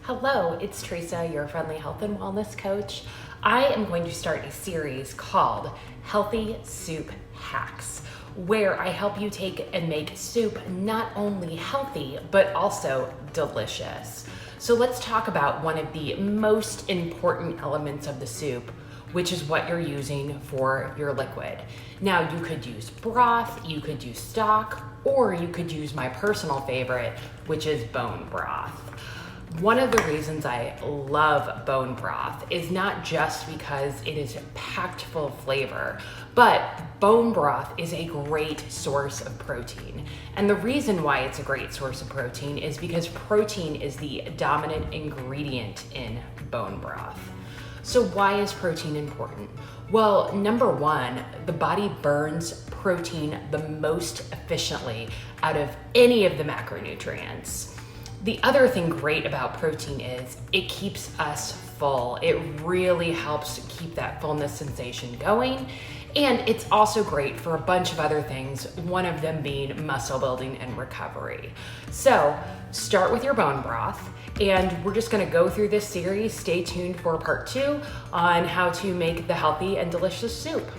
Hello, it's Teresa, your friendly health and wellness coach. I am going to start a series called Healthy Soup Hacks, where I help you take and make soup not only healthy, but also delicious. So let's talk about one of the most important elements of the soup, which is what you're using for your liquid. Now, you could use broth, you could use stock, or you could use my personal favorite, which is bone broth. One of the reasons I love bone broth is not just because it is packed full of flavor, but bone broth is a great source of protein. And the reason why it's a great source of protein is because protein is the dominant ingredient in bone broth. So why is protein important? Well, number one, the body burns protein the most efficiently out of any of the macronutrients. The other thing great about protein is it keeps us full. It really helps keep that fullness sensation going. And it's also great for a bunch of other things, one of them being muscle building and recovery. So start with your bone broth, and we're just gonna go through this series. Stay tuned for part 2 on how to make the healthy and delicious soup.